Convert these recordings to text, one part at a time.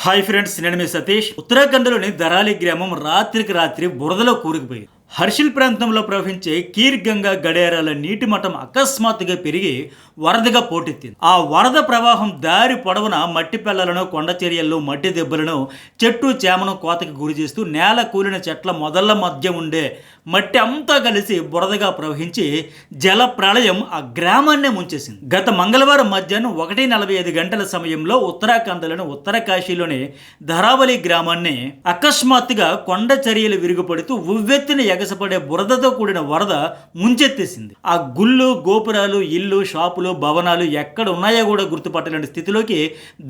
Hi friends, నేను మీ సతీష్. ఉత్తరాఖండ్లోని దరాలి గ్రామం రాత్రికి రాత్రి బురదలో కూరుకుపోయింది. హర్షిల్ ప్రాంతంలో ప్రవహించే కీర్ గంగా గడియారాల నీటి మట్టం అకస్మాత్తుగా పెరిగి వరదగా పోటెత్తింది. ఆ వరద ప్రవాహం దారి పొడవున మట్టి పెళ్లను, కొండ చర్యల్లో మట్టి దెబ్బలను, చెట్టు చేమను కోతకి గురి చేస్తూ నేల కూలిన చెట్ల మొదళ్ల మధ్య ఉండే మట్టి అంతా కలిసి బురదగా ప్రవహించి జల ప్రళయం ఆ గ్రామాన్నే ముంచేసింది. గత మంగళవారం మధ్యాహ్నం 1:45 గంటల సమయంలో ఉత్తరాఖండ్లోని ఉత్తరకాశీలోని ధరావలి గ్రామాన్ని అకస్మాత్తుగా కొండ చర్యలు విరుగుపడుతూ ఉవ్వెత్తిన ఎగసపడే బురదతో కూడిన వరద ముంచెత్తేసింది. ఆ గుళ్ళు, గోపురాలు, ఇల్లు, షాపులు, భవనాలు ఎక్కడ ఉన్నాయో కూడా గుర్తుపట్టలేని స్థితిలోకి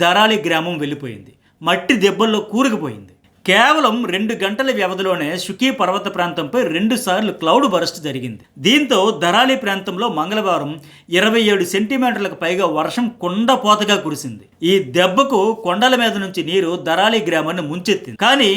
దరాలి గ్రామం వెళ్ళిపోయింది. మట్టి దెబ్బల్లో కూరుకుపోయింది. కేవలం 2 గంటల వ్యవధిలోనే షుకీ పర్వత ప్రాంతంపై 2 సార్లు క్లౌడ్ బరస్ట్ జరిగింది. దీంతో దరాలి ప్రాంతంలో మంగళవారం 27 సెంటీమీటర్లకు పైగా వర్షం కుండపోతగా కురిసింది. ఈ దెబ్బకు కొండల మీద నుంచి నీరు దరాలి గ్రామాన్ని ముంచెత్తింది. కానీ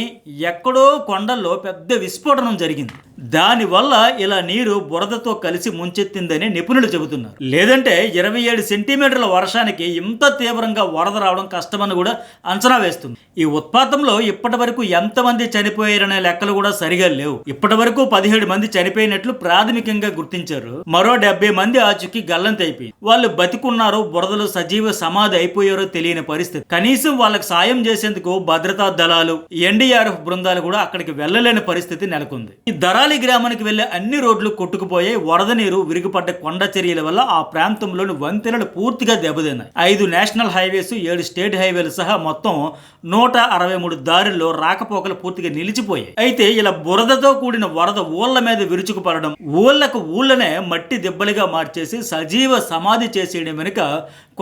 ఎక్కడో కొండల్లో పెద్ద విస్ఫోటనం జరిగింది. దానివల్ల ఇలా నీరు బురదతో కలిసి ముంచెత్తిందని నిపుణులు చెబుతున్నారు. లేదంటే 27 సెంటీమీటర్ల వర్షానికి ఇంత తీవ్రంగా వరద రావడం కష్టమని కూడా అంచనా వేస్తుంది. ఈ ఉత్పాతంలో ఇప్పటి వరకు ఎంతమంది చనిపోయారనే లెక్కలు కూడా సరిగా లేవు. ఇప్పటి వరకు 17 మంది చనిపోయినట్లు ప్రాథమికంగా గుర్తించారు. మరో 70 మంది ఆచూకీ గల్లంతైపోయింది. వాళ్ళు బతికున్నారో బురదలో సజీవ సమాధి అయిపోయారో తెలియని పరిస్థితి. కనీసం వాళ్ళకి సాయం చేసేందుకు భద్రతా దళాలు, ఎన్డీఆర్ఎఫ్ బృందాలు కూడా అక్కడికి వెళ్లలేని పరిస్థితి నెలకొంది. ఈ దరాలి గ్రామానికి వెళ్లే అన్ని రోడ్లు కొట్టుకుపోయాయి. వరద నీరు విరుగుపడ్డ కొండ చర్యల వల్ల ఆ ప్రాంతంలోని వంతెనలు పూర్తిగా దెబ్బతిన్నాయి. 5 నేషనల్ హైవేస్, 7 స్టేట్ హైవేలు సహా మొత్తం 163 దారుల్లో రాకపోకలు పూర్తిగా నిలిచిపోయాయి. అయితే ఇలా బురదతో కూడిన వరద ఊళ్ల మీద విరుచుకుపడడం, ఊళ్ళనే మట్టి దెబ్బలుగా మార్చేసి సజీవ సమాధి చేసేయడం వెనుక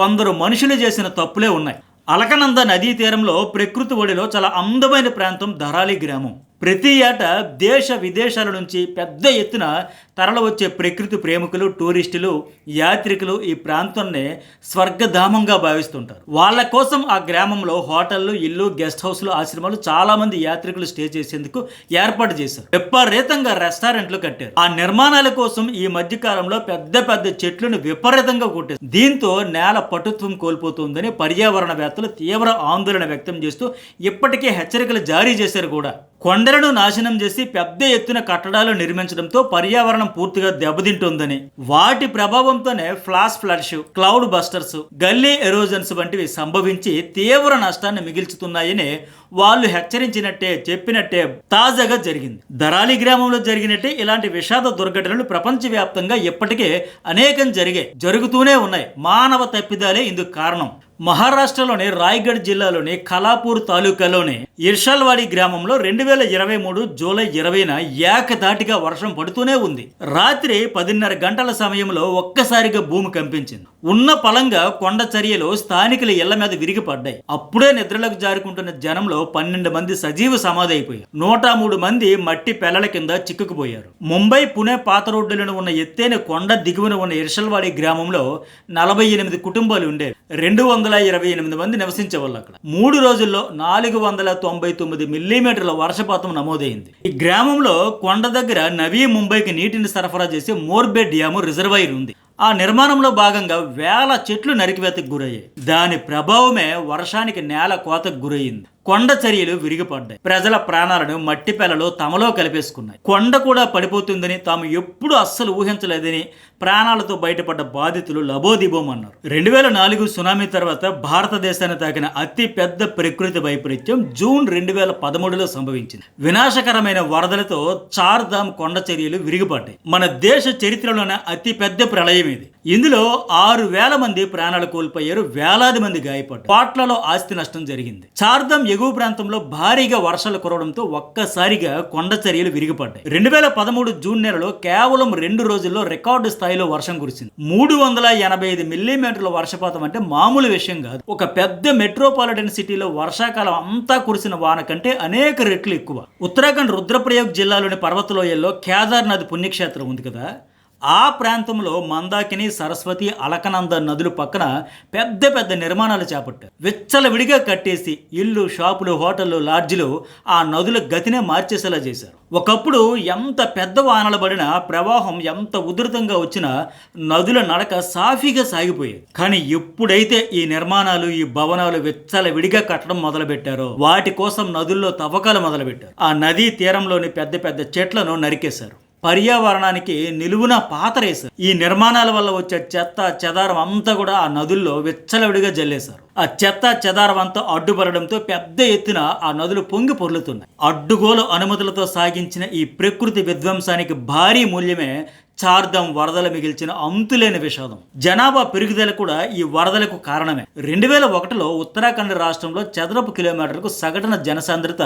కొందరు మనుషులు చేసిన తప్పులే ఉన్నాయి. అలకనంద నదీ తీరంలో ప్రకృతి ఒడిలో చాలా అందమైన ప్రాంతం ధరాలి గ్రామం. ప్రతి ఏటా దేశ విదేశాల నుంచి పెద్ద ఎత్తున తరలి వచ్చే ప్రకృతి ప్రేమికులు, టూరిస్టులు, యాత్రికులు ఈ ప్రాంతాన్ని స్వర్గధామంగా భావిస్తుంటారు. వాళ్ళ కోసం ఆ గ్రామంలో హోటళ్లు, ఇల్లు, గెస్ట్ హౌస్లు, ఆశ్రమాలు చాలా మంది యాత్రికులు స్టే చేసేందుకు ఏర్పాటు చేశారు. విపరీతంగా రెస్టారెంట్లు కట్టారు. ఆ నిర్మాణాల కోసం ఈ మధ్య కాలంలో పెద్ద పెద్ద చెట్లను విపరీతంగా కొట్టారు. దీంతో నేల పటుత్వం కోల్పోతుందని పర్యావరణవేత్తలు తీవ్ర ఆందోళన వ్యక్తం చేస్తూ ఇప్పటికే హెచ్చరికలు జారీ చేశారు కూడా. కొండలను నాశనం చేసి పెద్ద ఎత్తున కట్టడాలు నిర్మించడంతో పర్యావరణం పూర్తిగా దెబ్బతింటుందని, వాటి ప్రభావంతోనే ఫ్లాష్ ఫ్లడ్స్, క్లౌడ్ బస్టర్స్, గల్లీ ఎరోజన్స్ వంటివి సంభవించి తీవ్ర నష్టాన్ని మిగిల్చుతున్నాయని వాళ్ళు హెచ్చరించినట్టే, చెప్పినట్టే తాజాగా జరిగింది. దరాలి గ్రామంలో జరిగినట్టే ఇలాంటి విషాద దుర్ఘటనలు ప్రపంచవ్యాప్తంగా ఇప్పటికే అనేకం జరుగుతూనే ఉన్నాయి. మానవ తప్పిదాలే ఇందుకు కారణం. మహారాష్ట్రలోని రాయ్గఢ్ జిల్లాలోని కలాపూర్ తాలూకాలోని ఇర్షాల్వాడి గ్రామంలో 2023 జూలై 20న ఏకధాటిగా వర్షం పడుతూనే ఉంది. రాత్రి 10:30 గంటల సమయంలో ఒక్కసారిగా భూమి కంపించింది. ఉన్న పలంగా కొండ చర్యలు స్థానికుల ఇళ్ల మీద విరిగిపడ్డాయి. అప్పుడే నిద్రలకు జారుకుంటున్న జనంలో 12 మంది సజీవ సమాధి అయిపోయారు. 103 మంది మట్టి పెళ్లల కింద చిక్కుకుపోయారు. ముంబై, పుణె పాత రోడ్డులను ఉన్న ఎత్తైన కొండ దిగువన ఉన్న ఇర్షాల్వాడి గ్రామంలో 48 కుటుంబాలు ఉండేవి. 228 మంది నివసించేవాళ్ళు అక్కడ. 3 రోజుల్లో 499 మిల్లీమీటర్ల వర్షపాతం నమోదైంది. ఈ గ్రామంలో కొండ దగ్గర నవీ ముంబైకి నీటిని సరఫరా చేసే మోర్బే డ్యాము రిజర్వాయర్ ఉంది. ఆ నిర్మాణంలో భాగంగా వేల చెట్లు నరికివేతకు గురయ్యాయి. దాని ప్రభావమే వర్షానికి నేల కోతకు గురయ్యింది. కొండ చర్యలు విరిగిపడ్డాయి. ప్రజల ప్రాణాలను మట్టి పెళ్లలో తమలో కలిపేసుకున్నాయి. కొండ కూడా పడిపోతుందని తాము ఎప్పుడు అస్సలు ఊహించలేదని ప్రాణాలతో బయటపడ్డ బాధితులు లబోదిబోమన్నారు. 2004 సునామీ తర్వాత భారతదేశాన్ని తాకిన అతి పెద్ద ప్రకృతి వైపరీత్యం జూన్ 2013లో సంభవించింది. వినాశకరమైన వరదలతో చార్ధామ్ కొండ చర్యలు విరిగిపడ్డాయి. మన దేశ చరిత్రలోనే అతి పెద్ద ప్రళయం ఇది. ఇందులో 6,000 మంది ప్రాణాలు కోల్పోయారు. వేలాది మంది గాయపడ్డారు. కోట్లలో ఆస్తి నష్టం జరిగింది. చార్ధామ్ ఎగువ ప్రాంతంలో భారీగా వర్షాలు కురవడంతో ఒక్కసారిగా కొండ చర్యలు విరిగిపడ్డాయి. 2013 జూన్ నెలలో కేవలం 2 రోజుల్లో రికార్డు స్థాయిలో వర్షం కురిసింది. 385 మిల్లీమీటర్ల వర్షపాతం అంటే మామూలు విషయం కాదు. ఒక పెద్ద మెట్రోపాలిటన్ సిటీలో వర్షాకాలం అంతా కురిసిన వాన కంటే అనేక రెట్లు ఎక్కువ. ఉత్తరాఖండ్ రుద్రప్రయాగ్ జిల్లాలోని పర్వతలోయల్లో కేదార్నాథ్ పుణ్యక్షేత్రం ఉంది కదా, ఆ ప్రాంతంలో మందాకిని, సరస్వతి, అలకనంద నదులు పక్కన పెద్ద పెద్ద నిర్మాణాలు చేపట్టారు. విచ్చలవిడిగా కట్టేసి ఇల్లు, షాపులు, హోటళ్లు, లాడ్జిలు ఆ నదుల గతినే మార్చేసేలా చేశారు. ఒకప్పుడు ఎంత పెద్ద వానలు పడినా, ప్రవాహం ఎంత ఉధృతంగా వచ్చినా నదుల నడక సాఫీగా సాగిపోయేది. కానీ ఎప్పుడైతే ఈ నిర్మాణాలు, ఈ భవనాలు విచ్చలవిడిగా కట్టడం మొదలుపెట్టారో వాటి కోసం నదుల్లో తవ్వకాలు మొదలుపెట్టారు. ఆ నదీ తీరంలోని పెద్ద పెద్ద చెట్లను నరికేశారు. పర్యావరణానికి నిలువున పాతరేశారు. ఈ నిర్మాణాల వల్ల వచ్చే చెత్త చెదారం అంతా కూడా ఆ నదుల్లో విచ్చలవిడిగా జల్లేశారు. ఆ చెత్త చెదారం అంతా అడ్డుపడడంతో పెద్ద ఎత్తున ఆ నదులు పొంగి పొర్లుతున్నాయి. అడ్డుగోలు అనుమతులతో సాగించిన ఈ ప్రకృతి విధ్వంసానికి భారీ మూల్యమే చార్ధామ్ వరదలు మిగిల్చిన అంతులేని విషాదం. జనాభా పెరుగుదల కూడా ఈ వరదలకు కారణమే. 2001లో ఉత్తరాఖండ్ రాష్ట్రంలో చదరపు కిలోమీటర్లకు సగటున జనసాంద్రత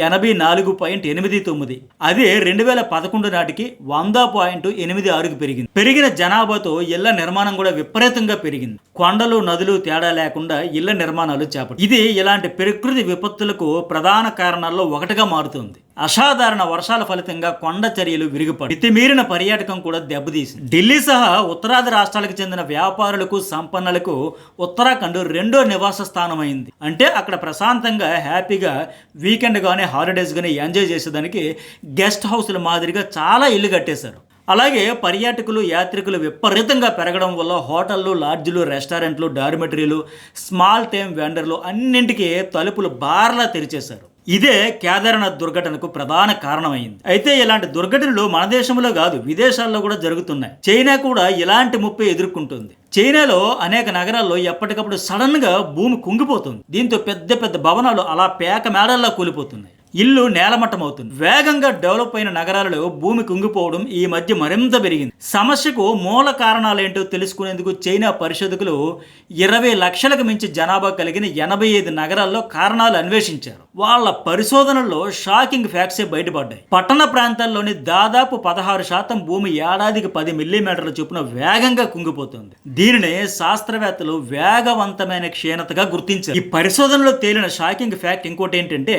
84.89. అదే 2011 నాటికి 100.86కి పెరిగింది. పెరిగిన జనాభాతో ఇళ్ల నిర్మాణం కూడా విపరీతంగా పెరిగింది. కొండలు, నదులు తేడా లేకుండా ఇళ్ల నిర్మాణాలు చేపట్టారు. ఇది ఇలాంటి ప్రకృతి విపత్తులకు ప్రధాన కారణాల్లో ఒకటిగా మారుతుంది. అసాధారణ వర్షాల ఫలితంగా కొండ చర్యలు విరిగిపడి మితిమీరిన పర్యాటకం కూడా దెబ్బతీసింది. ఢిల్లీ సహా ఉత్తరాది రాష్ట్రాలకు చెందిన వ్యాపారులకు, సంపన్నులకు ఉత్తరాఖండ్ రెండో నివాస స్థానం అయింది. అంటే అక్కడ ప్రశాంతంగా హ్యాపీగా వీకెండ్ కానీ హాలిడేస్ కానీ ఎంజాయ్ చేసేదానికి గెస్ట్ హౌస్ల మాదిరిగా చాలా ఇల్లు కట్టేశారు. అలాగే పర్యాటకులు, యాత్రికులు విపరీతంగా పెరగడం వల్ల హోటళ్ళు, లాడ్జిలు, రెస్టారెంట్లు, డార్మెటరీలు, స్మాల్ టైమ్ వెండర్లు అన్నింటికీ తలుపులు బార్లా తెరిచేశారు. ఇదే కేదార్నాథ్ దుర్ఘటనకు ప్రధాన కారణమైంది. అయితే ఇలాంటి దుర్ఘటనలు మన దేశంలో కాదు, విదేశాల్లో కూడా జరుగుతున్నాయి. చైనా కూడా ఇలాంటి ముప్పై ఎదుర్కొంటుంది. చైనాలో అనేక నగరాల్లో ఎప్పటికప్పుడు సడన్ గా భూమి కుంగిపోతుంది. దీంతో పెద్ద పెద్ద భవనాలు అలా పేక మేడల్లా కూలిపోతున్నాయి. ఇల్లు నేలమట్టం అవుతుంది. వేగంగా డెవలప్ అయిన నగరాలలో భూమి కుంగిపోవడం ఈ మధ్య మరింత పెరిగింది. సమస్యకు మూల కారణాలేంటో తెలుసుకునేందుకు చైనా పరిశోధకులు 20 లక్షలకు మించి జనాభా కలిగిన 85 నగరాల్లో కారణాలు అన్వేషించారు. వాళ్ళ పరిశోధనల్లో షాకింగ్ ఫ్యాక్ట్సే బయటపడ్డాయి. పట్టణ ప్రాంతాల్లోని దాదాపు 16% భూమి ఏడాదికి 10 మిల్లీమీటర్ల చొప్పున వేగంగా కుంగిపోతుంది. దీనిని శాస్త్రవేత్తలు వేగవంతమైన క్షీణతగా గుర్తించారు. ఈ పరిశోధనలో తేలిన షాకింగ్ ఫ్యాక్ట్ ఇంకోటి ఏంటంటే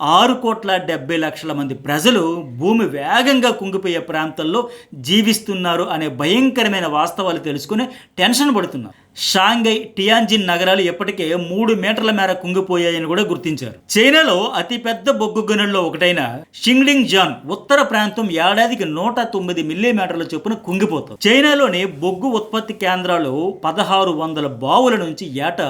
6,70,00,000 మంది ప్రజలు భూమి వేగంగా కుంగిపోయే ప్రాంతాల్లో జీవిస్తున్నారు అనే భయంకరమైన వాస్తవాలు తెలుసుకుని టెన్షన్ పడుతున్నారు. షాంఘై, టియాన్జిన్ నగరాలు ఇప్పటికే 3 మీటర్ల మేర కుంగిపోయాయని కూడా గుర్తించారు. చైనాలో అతిపెద్ద బొగ్గు గనుల్లో ఒకటైన షింగ్డింగ్ జాన్ ఉత్తర ప్రాంతం ఏడాదికి 109 మిల్లీమీటర్ల చొప్పున కుంగిపోతుంది. చైనాలోని బొగ్గు ఉత్పత్తి కేంద్రాలు 1600 బావుల నుంచి ఏటా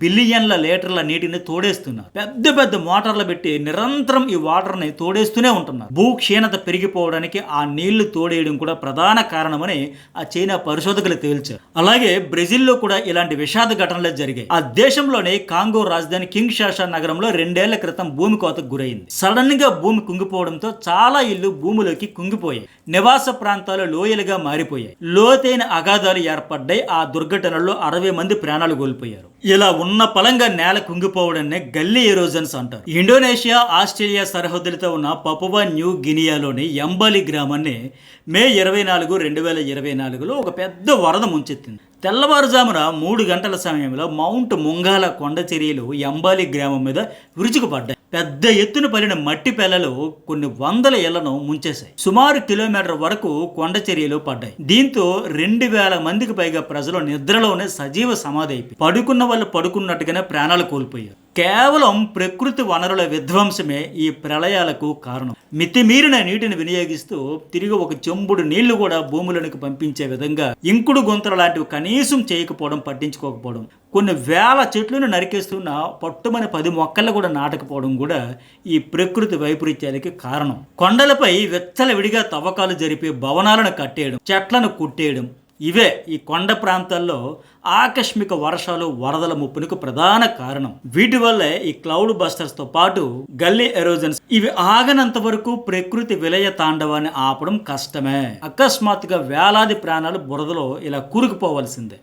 బిలియన్ల లీటర్ల నీటిని తోడేస్తున్నారు. పెద్ద పెద్ద మోటార్లు పెట్టి నిరంతరం ఈ వాటర్ని తోడేస్తూనే ఉంటున్నారు. భూ క్షీణత పెరిగిపోవడానికి ఆ నీళ్లు తోడేయడం కూడా ప్రధాన కారణమని ఆ చైనా పరిశోధకులు తేల్చారు. అలాగే బ్రెజిల్లో కూడా ఇలాంటి విషాద ఘటనలు జరిగాయి. ఆ దేశంలోని కాంగో రాజధాని కింగ్షాషా నగరంలో 2 ఏళ్ల క్రితం భూమి కోతకు గురైంది. సడన్ గా భూమి కుంగిపోవడంతో చాలా ఇళ్లు భూమిలోకి కుంగిపోయాయి. నివాస ప్రాంతాలు లోయలుగా మారిపోయాయి. లోతైన అగాధాలు ఏర్పడ్డాయి. ఆ దుర్ఘటనలో 60 మంది ప్రాణాలు కోల్పోయారు. ఇలా ఉన్న పలంగా నేల కుంగిపోవడాన్ని గల్లీ ఎరోజన్స్ అంటారు. ఇండోనేషియా, ఆస్ట్రేలియా సరిహద్దులతో ఉన్న పపువా న్యూ గినియాలోని ఎంబాలి గ్రామాన్ని మే 24, 2024లో ఒక పెద్ద వరద ముంచెత్తింది. తెల్లవారుజామున 3 గంటల సమయంలో మౌంట్ ముంగాల కొండ చర్యలు ఎంబాలి గ్రామం మీద విరుచుకుపడ్డాయి. పెద్ద ఎత్తున పడిన మట్టి పెళ్లలు కొన్ని వందల ఇళ్లను ముంచేశాయి. సుమారు కిలోమీటర్ వరకు కొండ చర్యలు పడ్డాయి. దీంతో 2000 మందికి పైగా ప్రజలు నిద్రలోనే సజీవ సమాధి అయిపోయి పడుకున్న వాళ్ళు పడుకున్నట్టుగానే ప్రాణాలు కోల్పోయారు. కేవలం ప్రకృతి వనరుల విధ్వంసమే ఈ ప్రళయాలకు కారణం. మితిమీరిన నీటిని వినియోగిస్తూ తిరిగి ఒక చెంబుడు నీళ్లు కూడా భూములకు పంపించే విధంగా ఇంకుడు గుంతలు లాంటివి కనీసం చేయకపోవడం, పట్టించుకోకపోవడం, కొన్ని వేల చెట్లను నరికేస్తున్న పట్టుమని 10 మొక్కలు కూడా నాటకపోవడం కూడా ఈ ప్రకృతి వైపరీత్యాలకి కారణం. కొండలపై విచ్చలవిడిగా తవ్వకాలు జరిపి భవనాలను కట్టేయడం, చెట్లను కుట్టేయడం ఇవే ఈ కొండ ప్రాంతాల్లో ఆకస్మిక వర్షాలు, వరదల ముప్పునకు ప్రధాన కారణం. వీటి వల్లే ఈ క్లౌడ్ బస్టర్స్ తో పాటు గల్లీ ఎరోజన్స్ ఇవి ఆగనంత వరకు ప్రకృతి విలయ తాండవాన్ని ఆపడం కష్టమే. అకస్మాత్తుగా వేలాది ప్రాణాలు బురదలో ఇలా కూరుకుపోవలసిందే.